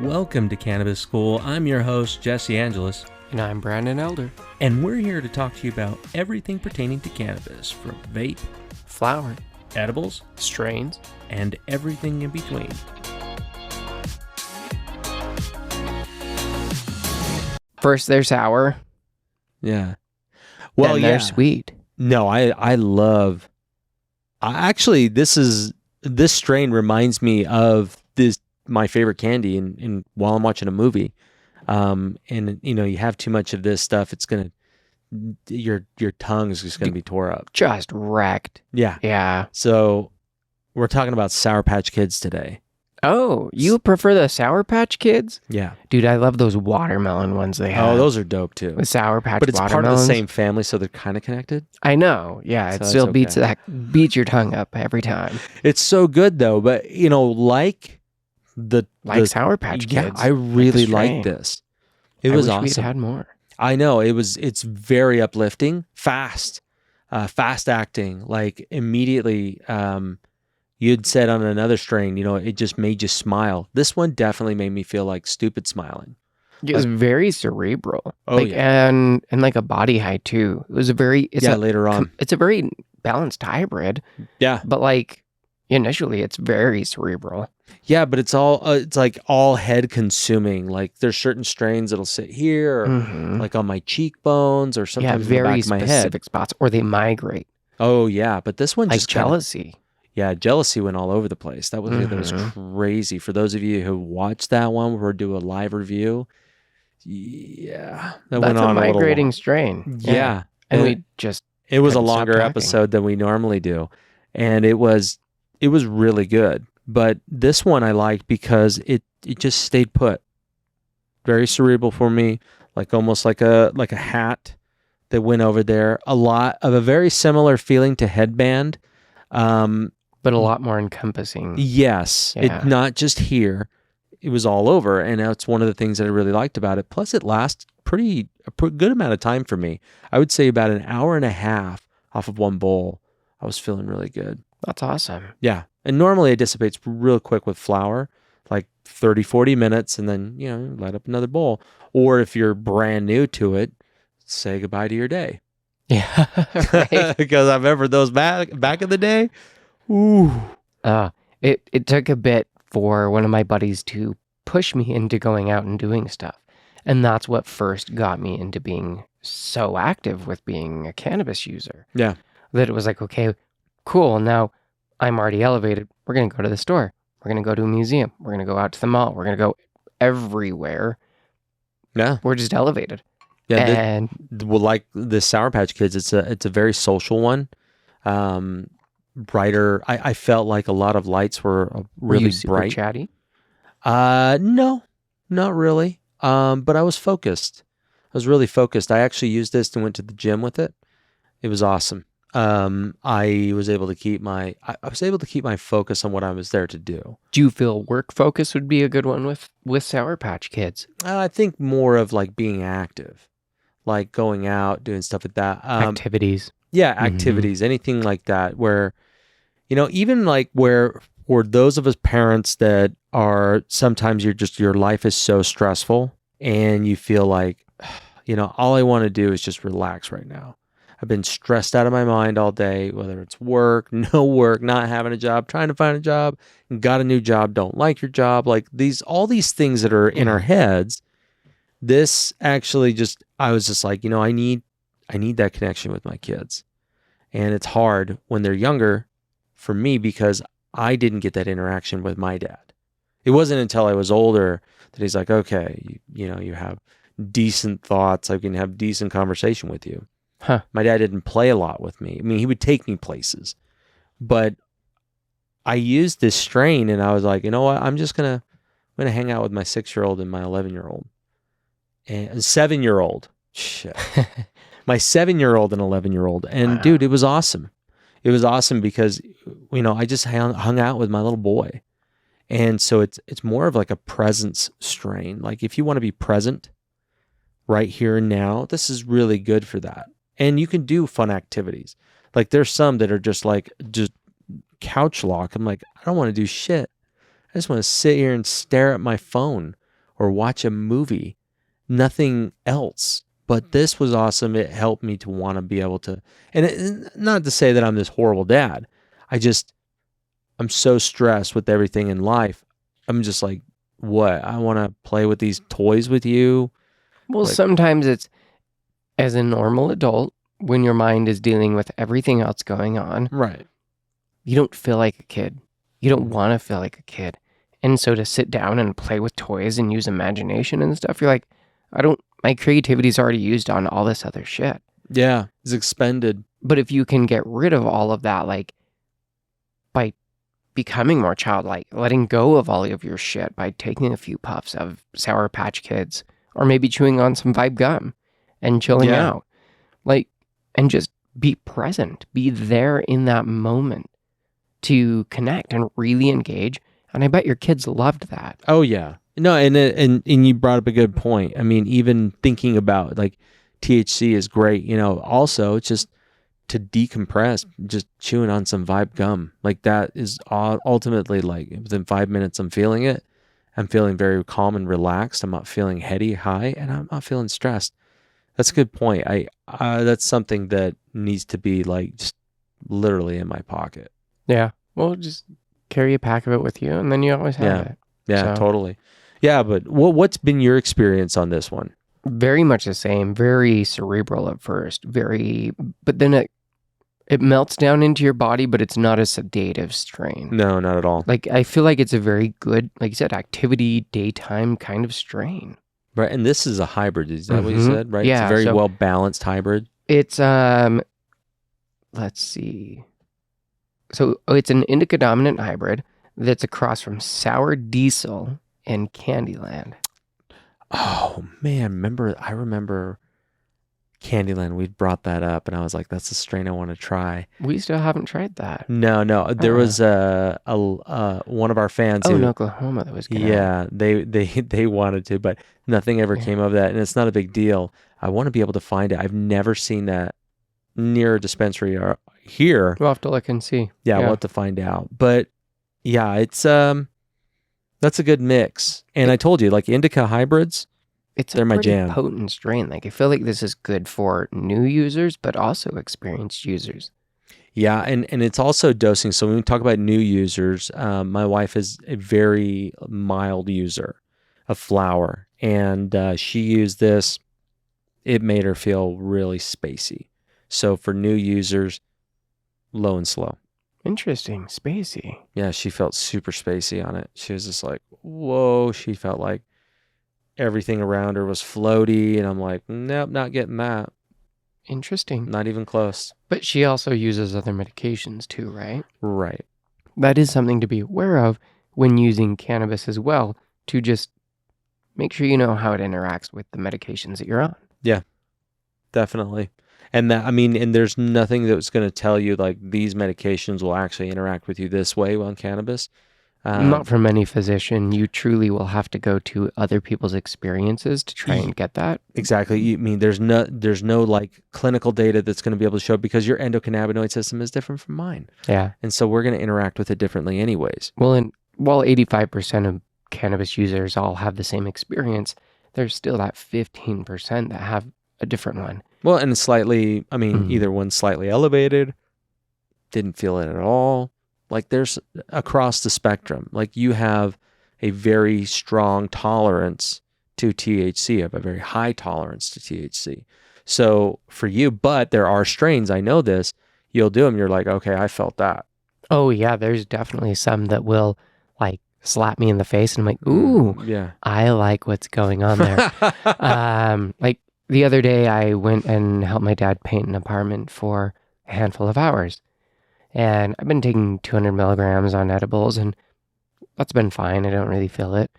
Welcome to Cannabis School. I'm your host, Jesse Angeles. And I'm Brandon Elder. And we're here to talk to you about everything pertaining to cannabis, from vape, Flower, edibles, strains, and everything in between. First they're sour. Yeah. Well, then they're sweet. No, I love... Actually, this strain reminds me of my favorite candy in while I'm watching a movie. And you have too much of this stuff, it's gonna your tongue is just gonna be tore up. Just wrecked. Yeah. So we're talking about Sour Patch Kids today. Oh, you prefer the Sour Patch Kids? Yeah. Dude, I love those watermelon ones they have. Oh, those are dope too. The Sour Patch but it's watermelons. part of the same family, so they're kind of connected. I know. Yeah, it So still it's okay. beats your tongue up every time. It's so good though, but like the Sour Patch Kids. Yeah, I really like strain. this. It was wish awesome. We'd had more. I know it's very uplifting, fast acting. Like immediately, you'd said on another strain, it just made you smile. This one definitely made me feel like stupid smiling. It was very cerebral. Oh, yeah. And like a body high too. It was later on. It's a very balanced hybrid. Yeah. But like initially it's very cerebral. Yeah, but it's like all head consuming. Like there's certain strains that'll sit here, or like on my cheekbones, or sometimes in the back of my head. Specific spots, or they migrate. Oh yeah, but this one Like just jealousy. Jealousy went all over the place. That was crazy. For those of you who watched that one, we'll do a live review. Yeah, That's went on a migrating a little long. strain. Yeah, and we just it was a couldn't stop longer talking. episode than we normally do, and it was really good. But this one I liked because it just stayed put. Very cerebral for me, like almost like a hat that went over there. A lot of a very similar feeling to Headband. But a lot more encompassing. Yes. Yeah. It not just here. It was all over. And that's one of the things that I really liked about it. Plus it lasts a pretty good amount of time for me. I would say about an hour and a half off of one bowl. I was feeling really good. That's awesome. Yeah. And normally it dissipates real quick with flour, like 30, 40 minutes, and then, light up another bowl. Or if you're brand new to it, say goodbye to your day. Yeah. Right. Because I remember those back in the day. Ooh. It took a bit for one of my buddies to push me into going out and doing stuff. And that's what first got me into being so active with being a cannabis user. Yeah. That it was like, okay, cool. Now I'm already elevated. We're going to go to the store. We're going to go to a museum. We're going to go out to the mall. We're going to go everywhere. Yeah. We're just elevated. Yeah. And like the Sour Patch Kids, it's a very social one. Brighter. I felt like a lot of lights were really were you super bright. chatty? No, not really. But I was focused. I was really focused. I actually used this and went to the gym with it. It was awesome. I was able to keep my focus on what I was there to do. Do you feel work focus would be a good one with Sour Patch Kids? I think more of like being active, like going out, doing stuff like that. Activities. Yeah, activities, anything like that, where, even like where for those of us parents that are, sometimes your life is so stressful and you feel like, all I want to do is just relax right now. I've been stressed out of my mind all day, whether it's work, no work, not having a job, trying to find a job, got a new job, don't like your job, like all these things that are in our heads. This actually I was just like, I need that connection with my kids. And it's hard when they're younger for me because I didn't get that interaction with my dad. It wasn't until I was older that he's like, okay, you have decent thoughts. I can have decent conversation with you. Huh. My dad didn't play a lot with me. I mean, he would take me places, but I used this strain and I was like, you know what? I'm going to hang out with my 6-year-old and my 11-year-old and 7-year-old. Shit. My 7-year-old and 11-year-old. And wow. Dude, it was awesome. It was awesome because, I just hung out with my little boy. And so it's more of like a presence strain. Like if you want to be present right here and now, this is really good for that. And you can do fun activities. Like there's some that are just couch lock. I'm like, I don't want to do shit. I just want to sit here and stare at my phone or watch a movie. Nothing else. But this was awesome. It helped me to want to be able to, and not to say that I'm this horrible dad. I'm so stressed with everything in life. I'm just like, what? I want to play with these toys with you. Well, Like- sometimes it's as a normal adult, when your mind is dealing with everything else going on, Right. you don't feel like a kid. You don't want to feel like a kid. And so to sit down and play with toys and use imagination and stuff, you're like, my creativity's already used on all this other shit. Yeah. It's expended. But if you can get rid of all of that, like by becoming more childlike, letting go of all of your shit by taking a few puffs of Sour Patch Kids, or maybe chewing on some Vibe gum and chilling Yeah. out, like, and just be present, be there in that moment to connect and really engage. And I bet your kids loved that. Oh yeah. No, and you brought up a good point. I mean, even thinking about like THC is great, also it's just to decompress, just chewing on some Vibe gum. Like that is ultimately like within 5 minutes I'm feeling it. I'm feeling very calm and relaxed. I'm not feeling heady, high, and I'm not feeling stressed. That's a good point. That's something that needs to be like just literally in my pocket. Yeah. Well, just carry a pack of it with you, and then you always have it. Yeah, So- totally. Yeah, but what's been your experience on this one? Very much the same. Very cerebral at first. But then it melts down into your body, but it's not a sedative strain. No, not at all. Like, I feel like it's a very good, like you said, activity, daytime kind of strain. Right, and this is a hybrid. Is that what you Mhm. said? Right, Yeah, it's a very so- well balanced hybrid. It's, let's see. So it's an indica dominant hybrid that's across from Sour Diesel and Candyland. Oh man, I remember Candyland. We brought that up, and I was like, "That's a strain I want to try." We still haven't tried that. No, there was one of our fans Oh, who, in Oklahoma that was gonna. yeah, they wanted to, but nothing ever Yeah. came of that, and it's not a big deal. I want to be able to find it. I've never seen that near a dispensary or here. We'll have to look and see. Yeah, we'll have to find out. But yeah, it's that's a good mix. And I told you, like indica hybrids, It's they're a my pretty jam. potent strain. Like, I feel like this is good for new users, but also experienced users. yeah, and it's also dosing. So when we talk about new users, my wife is a very mild user of flower, and she used this. It made her feel really spacey. So for new users, low and slow. Interesting. Spacey. Yeah, she felt super spacey on it. She was just like, whoa. She felt like everything around her was floaty. And I'm like, nope, not getting that. Interesting. Not even close. But she also uses other medications too, right? Right. That is something to be aware of when using cannabis as well, to just make sure you know how it interacts with the medications that you're on. Definitely. And and there's nothing that's going to tell you like these medications will actually interact with you this way on cannabis. Not from any physician. You truly will have to go to other people's experiences to try and get that. Exactly. You mean there's no like clinical data that's going to be able to show because your endocannabinoid system is different from mine. Yeah. And so we're going to interact with it differently anyways. Well, and while 85% of cannabis users all have the same experience, there's still that 15% that have a different one. Well, and slightly, Mhm. either one's slightly elevated, didn't feel it at all. Like there's across the spectrum, like you have a very strong tolerance to THC, you have a very high tolerance to THC. So for you, but there are strains, I know this, you'll do them, you're like, okay, I felt that. Oh, yeah, there's definitely some that will like slap me in the face and I'm like, ooh, Yeah. I like what's going on there. Like the other day, I went and helped my dad paint an apartment for a handful of hours. And I've been taking 200 milligrams on edibles, and that's been fine. I don't really feel it.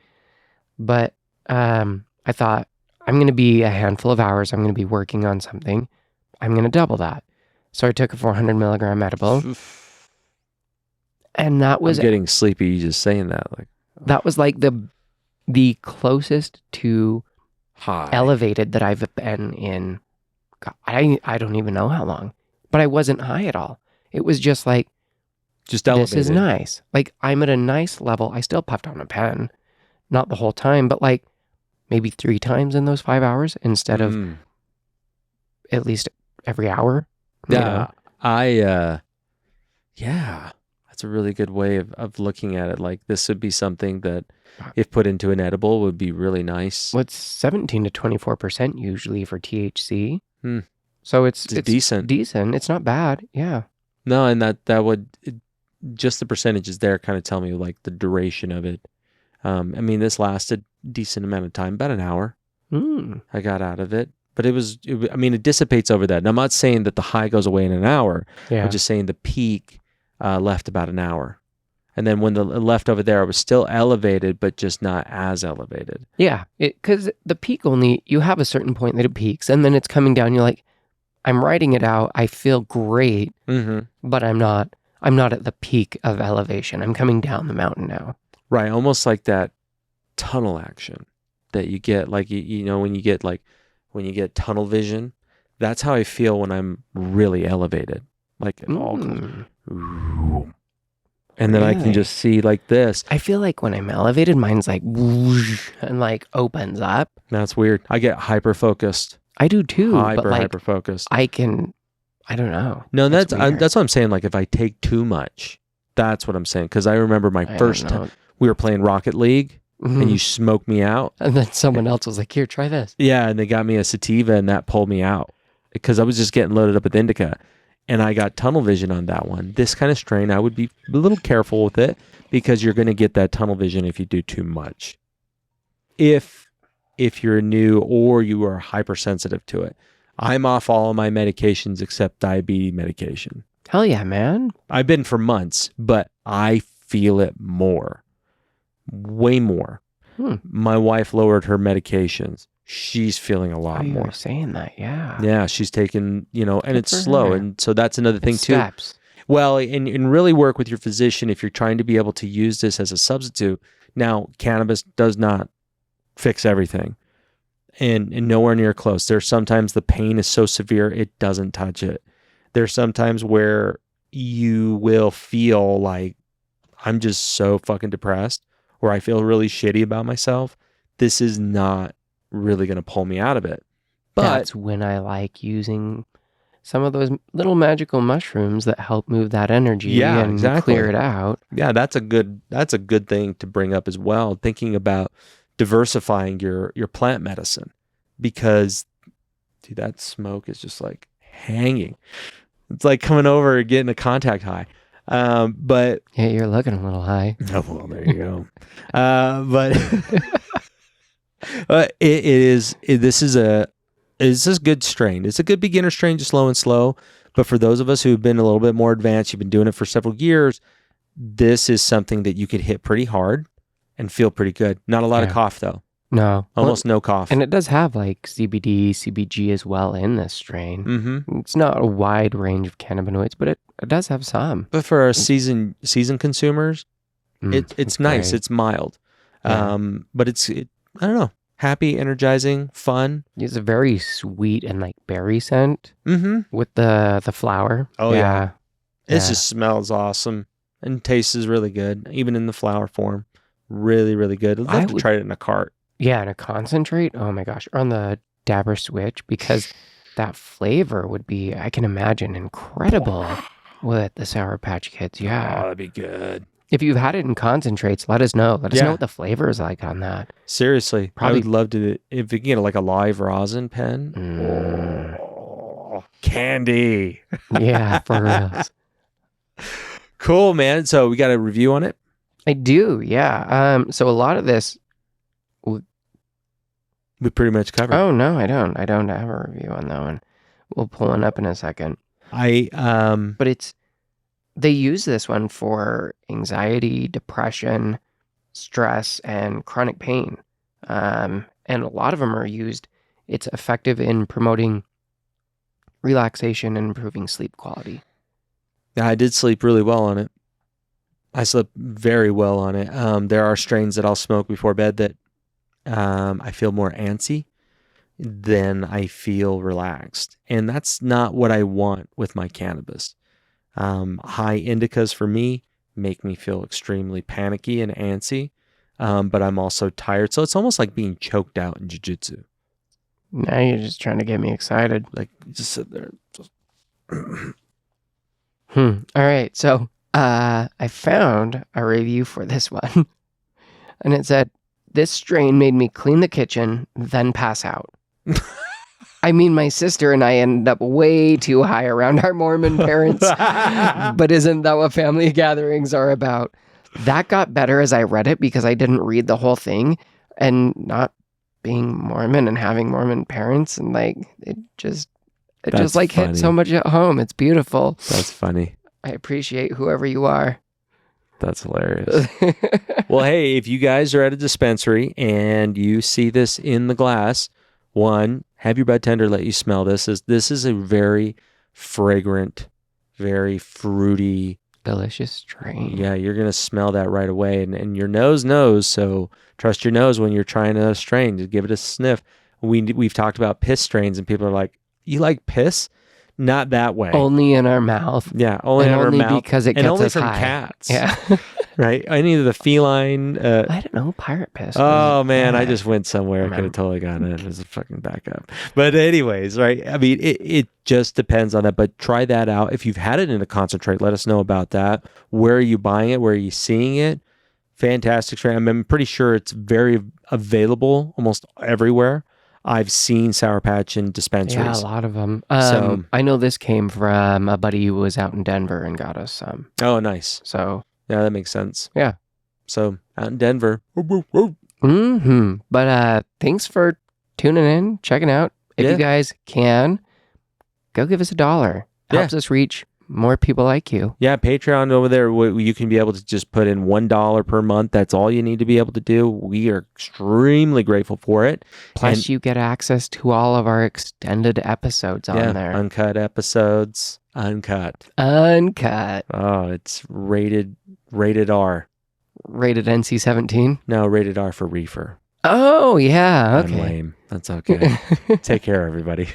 But I thought, I'm going to be a handful of hours. I'm going to be working on something. I'm going to double that. So I took a 400 milligram edible, and that was I'm getting sleepy just saying that. Like the closest to high. elevated that I've been in. God, I don't even know how long, but I wasn't high at all. It was just like, Just elevated. this is nice. Like I'm at a nice level. I still puffed on a pen, not the whole time, but like maybe 3 times in those 5 hours instead of at least every hour. You know? Yeah, that's a really good way of looking at it. Like this would be something that if put into an edible would be really nice. What's 17 to 24% usually for THC? Hmm. So it's decent. Decent. It's not bad. Yeah. No, and that would just the percentages there kind of tell me like the duration of it. I mean, this lasted a decent amount of time, about an hour. I got out of it. But I mean, it dissipates over that. And I'm not saying that the high goes away in an hour. Yeah. I'm just saying the peak left about an hour. And then when it left over there, it was still elevated, but just not as elevated. Yeah. Because the peak only, you have a certain point that it peaks and then it's coming down. You're like, I'm riding it out. I feel great, but I'm not at the peak of elevation. I'm coming down the mountain now. Right. Almost like that tunnel action that you get, like, you know, when you get tunnel vision. That's how I feel when I'm really elevated. Like it all goes, ooh. And then I can just see like this. I feel like when I'm elevated, mine's like whoosh, and like opens up. That's weird. I get hyper focused. I do too. Hyper focused. I don't know. No, that's what I'm saying. Like if I take too much, that's what I'm saying. Because I remember my first time we were playing Rocket League. And you smoked me out. And then someone else was like, here, try this. Yeah, and they got me a sativa and that pulled me out because I was just getting loaded up with indica. And I got tunnel vision on that one. This kind of strain, I would be a little careful with it because you're going to get that tunnel vision if you do too much. If you're new or you are hypersensitive to it. I'm off all of my medications except diabetes medication. Hell yeah, man. I've been for months, but I feel it more. Way more. My wife lowered her medications. She's feeling a lot more. You were saying that, yeah. Yeah, she's taken, and it's slow. And so that's another thing too. Steps. Well, and really work with your physician if you're trying to be able to use this as a substitute. Now, cannabis does not fix everything. And nowhere near close. There's sometimes the pain is so severe it doesn't touch it. There's sometimes where you will feel like I'm just so fucking depressed or I feel really shitty about myself. This is not really going to pull me out of it. But that's when I like using some of those little magical mushrooms that help move that energy and clear it out. Yeah, that's a good thing to bring up as well. Thinking about diversifying your plant medicine because dude, that smoke is just like hanging. It's like coming over and getting a contact high. But yeah, you're looking a little high. Oh, well, there you go. But this is a good strain. It's a good beginner strain, just low and slow. But for those of us who've been a little bit more advanced, you've been doing it for several years, this is something that you could hit pretty hard and feel pretty good. Not a lot of cough though. No. Almost no cough. And it does have like CBD, CBG as well in this strain. Mm-hmm. It's not a wide range of cannabinoids, but it does have some. But for our seasoned consumers, it's nice. Great. It's mild. Yeah. But I don't know, happy, energizing, fun. It's a very sweet and like berry scent with the flower. Oh yeah. It just smells awesome and tastes really good, even in the flower form. Really, really good. I'd love to try it in a cart. Yeah, in a concentrate. Oh my gosh. Or on the Dabber Switch, because that flavor would be, I can imagine, incredible with the Sour Patch Kids. Yeah. Oh, that'd be good. If you've had it in concentrates, let us know. Let us know what the flavor is like on that. Seriously. I would love to, if you can get like a live rosin pen. Oh, candy. Yeah, for real. Cool, man. So we got a review on it? I do, yeah. So a lot of this we pretty much covered. Oh no, I don't. I don't have a review on that one. We'll pull one up in a second. But they use this one for anxiety, depression, stress, and chronic pain. And a lot of them are used. It's effective in promoting relaxation and improving sleep quality. Yeah, I did sleep really well on it. I slept very well on it. There are strains that I'll smoke before bed that I feel more antsy than I feel relaxed. And that's not what I want with my cannabis. High indicas for me make me feel extremely panicky and antsy. but I'm also tired. So it's almost like being choked out in jiu-jitsu. Now you're just trying to get me excited. Like, you just sit there. All right. So I found a review for this one. And it said, this strain made me clean the kitchen, then pass out. I mean, my sister and I ended up way too high around our Mormon parents. But isn't that what family gatherings are about? That got better as I read it because I didn't read the whole thing. And not being Mormon and having Mormon parents, and like it just like hit so much at home. It's beautiful. That's funny. I appreciate whoever you are. That's hilarious. Well, hey, if you guys are at a dispensary and you see this in the glass, one, have your bud tender let you smell this. This is a very fragrant, very fruity, delicious strain. Yeah, you're going to smell that right away. And your nose knows, so trust your nose when you're trying a strain. Just give it a sniff. We've talked about piss strains, and people are like, you like piss? Not that way. Only in our mouth. Yeah, only in our mouth. Because it gets and only us from high. Cats. Yeah. Right? Any of the feline. I don't know, pirate piss. Oh, man, I just went somewhere. I could have totally gotten it as a fucking backup. But anyways, right? I mean, it just depends on that. But try that out. If you've had it in a concentrate, let us know about that. Where are you buying it? Where are you seeing it? Fantastic strain. I'm pretty sure it's very available almost everywhere. I've seen Sour Patch in dispensaries. Yeah, a lot of them. So I know this came from a buddy who was out in Denver and got us some. Oh, nice. So yeah, that makes sense. Yeah. So out in Denver. But thanks for tuning in, checking out. If you guys can, go give us $1. Helps us reach more people like you. Yeah, Patreon over there, you can be able to just put in $1 per month. That's all you need to be able to do. We are extremely grateful for it. Plus, you get access to all of our extended episodes on there. Uncut episodes. Uncut. Oh, it's rated R. Rated NC-17? No, rated R for reefer. Oh, yeah. Okay. I'm lame. That's okay. Take care, everybody.